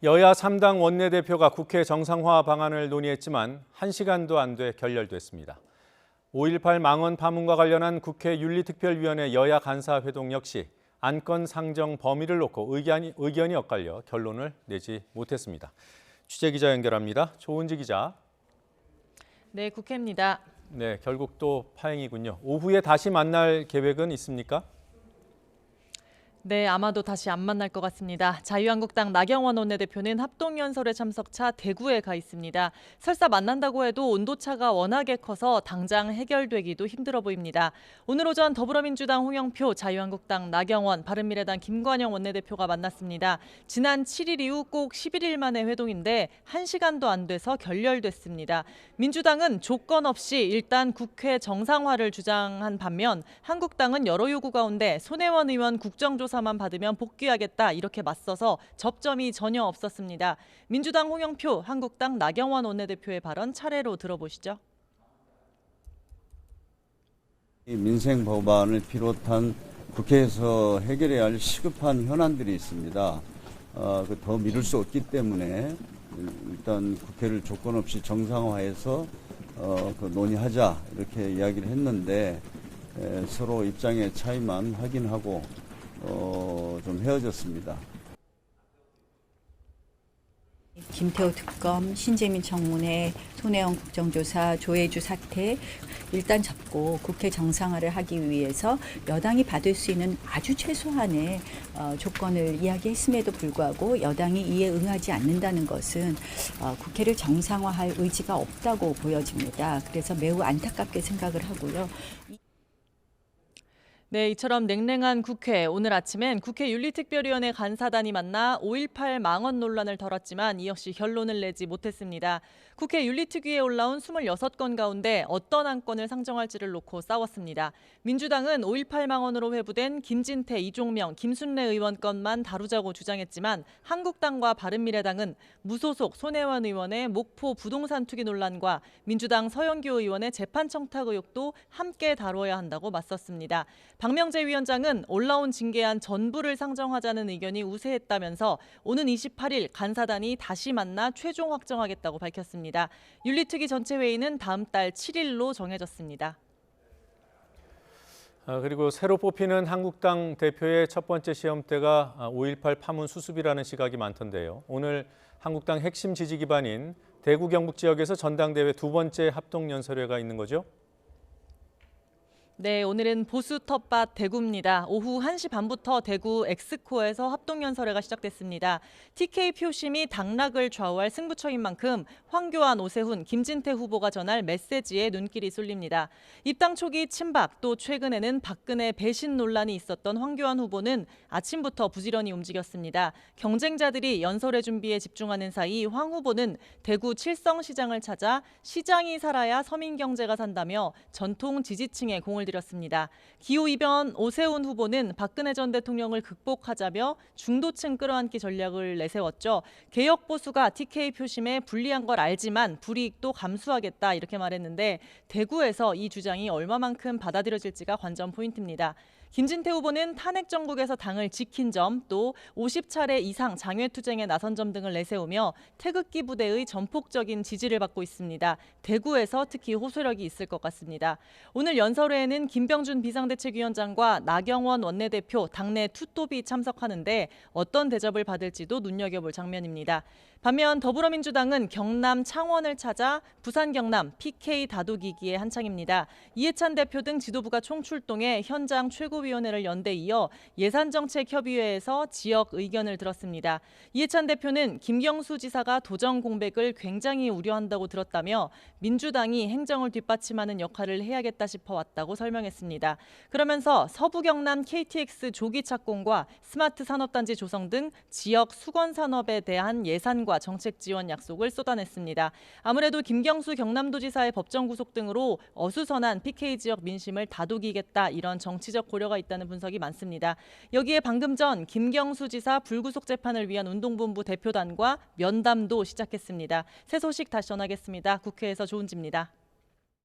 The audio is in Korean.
여야 3당 원내대표가 국회 정상화 방안을 논의했지만 1시간도 안 돼 결렬됐습니다. 5.18 망언 파문과 관련한 국회 윤리특별위원회 여야 간사회동 역시 안건 상정 범위를 놓고 의견이 엇갈려 결론을 내지 못했습니다. 취재기자 연결합니다. 조은지 기자. 네, 국회입니다. 네, 결국 또 파행이군요. 오후에 다시 만날 계획은 있습니까? 네, 아마도 다시 안 만날 것 같습니다. 자유한국당 나경원 원내대표는 합동연설회 참석차 대구에 가 있습니다. 설사 만난다고 해도 온도차가 워낙에 커서 당장 해결되기도 힘들어 보입니다. 오늘 오전 더불어민주당 홍영표, 자유한국당 나경원, 바른미래당 김관영 원내대표가 만났습니다. 지난 7일 이후 꼭 11일 만의 회동인데 1시간도 안 돼서 결렬됐습니다. 민주당은 조건 없이 일단 국회 정상화를 주장한 반면 한국당은 여러 요구 가운데 손혜원 의원 국정조사만 받으면 복귀하겠다 이렇게 맞서서 접점이 전혀 없었습니다. 민주당 홍영표, 한국당 나경원 원내대표의 발언 차례로 들어보시죠. 이 민생 법안을 비롯한 국회에서 해결해야 할 시급한 현안들이 있습니다. 더 미룰 수 없기 때문에 일단 국회를 조건 없이 정상화해서 논의하자 이렇게 이야기를 했는데 서로 입장의 차이만 확인하고 좀 헤어졌습니다. 김태호 특검, 신재민 청문회, 손혜원 국정조사, 조혜주 사태 일단 접고 국회 정상화를 하기 위해서 여당이 받을 수 있는 아주 최소한의 조건을 이야기했음에도 불구하고 여당이 이에 응하지 않는다는 것은 국회를 정상화할 의지가 없다고 보여집니다. 그래서 매우 안타깝게 생각을 하고요. 네, 이처럼 냉랭한 국회. 오늘 아침엔 국회 윤리특별위원회 간사단이 만나 5.18 망언 논란을 덜었지만 이 역시 결론을 내지 못했습니다. 국회 윤리특위에 올라온 26건 가운데 어떤 안건을 상정할지를 놓고 싸웠습니다. 민주당은 5.18 망언으로 회부된 김진태, 이종명, 김순례 의원 건만 다루자고 주장했지만 한국당과 바른미래당은 무소속 손혜원 의원의 목포 부동산 투기 논란과 민주당 서영교 의원의 재판 청탁 의혹도 함께 다뤄야 한다고 맞섰습니다. 박명재 위원장은 올라온 징계안 전부를 상정하자는 의견이 우세했다면서 오는 28일 간사단이 다시 만나 최종 확정하겠다고 밝혔습니다. 윤리특위 전체 회의는 다음 달 7일로 정해졌습니다. 그리고 새로 뽑히는 한국당 대표의 첫 번째 시험대가 5.18 파문 수습이라는 시각이 많던데요. 오늘 한국당 핵심 지지 기반인 대구 경북 지역에서 전당대회 두 번째 합동연설회가 있는 거죠? 네, 오늘은 보수 텃밭 대구입니다. 오후 1시 반부터 대구 엑스코에서 합동연설회가 시작됐습니다. TK 표심이 당락을 좌우할 승부처인 만큼 황교안, 오세훈, 김진태 후보가 전할 메시지에 눈길이 쏠립니다. 입당 초기 친박, 또 최근에는 박근혜 배신 논란이 있었던 황교안 후보는 아침부터 부지런히 움직였습니다. 경쟁자들이 연설회 준비에 집중하는 사이 황 후보는 대구 칠성시장을 찾아 시장이 살아야 서민경제가 산다며 전통 지지층에 공을 들였습니다. 기후이변 오세훈 후보는 박근혜 전 대통령을 극복하자며 중도층 끌어안기 전략을 내세웠죠. 개혁보수가 TK 표심에 불리한 걸 알지만 불이익도 감수하겠다 이렇게 말했는데 대구에서 이 주장이 얼마만큼 받아들여질지가 관전 포인트입니다. 김진태 후보는 탄핵 정국에서 당을 지킨 점, 또 50차례 이상 장외투쟁에 나선 점 등을 내세우며 태극기 부대의 전폭적인 지지를 받고 있습니다. 대구에서 특히 호소력이 있을 것 같습니다. 오늘 연설회에는 김병준 비상대책위원장과 나경원 원내대표, 당내 투톱이 참석하는데 어떤 대접을 받을지도 눈여겨볼 장면입니다. 반면 더불어민주당은 경남 창원을 찾아 부산 경남 PK 다독이기에 한창입니다. 이해찬 대표 등 지도부가 총출동해 현장 최고위원회를 연 데 이어 예산정책협의회에서 지역 의견을 들었습니다. 이해찬 대표는 김경수 지사가 도정 공백을 굉장히 우려한다고 들었다며 민주당이 행정을 뒷받침하는 역할을 해야겠다 싶어 왔다고 설명했습니다. 그러면서 서부 경남 KTX 조기 착공과 스마트 산업단지 조성 등 지역 수건 산업에 대한 예산과 정책 지원 약속을 쏟아냈습니다. 아무래도 김경수 경남도지사의 법정 구속 등으로 어수선한 PK 지역 민심을 다독이겠다 이런 정치적 고려가 있다는 분석이 많습니다. 여기에 방금 전 김경수 지사 불구속 재판을 위한 운동본부 대표단과 면담도 시작했습니다. 새 소식 다시 전하겠습니다. 국회에서 조은지입니다.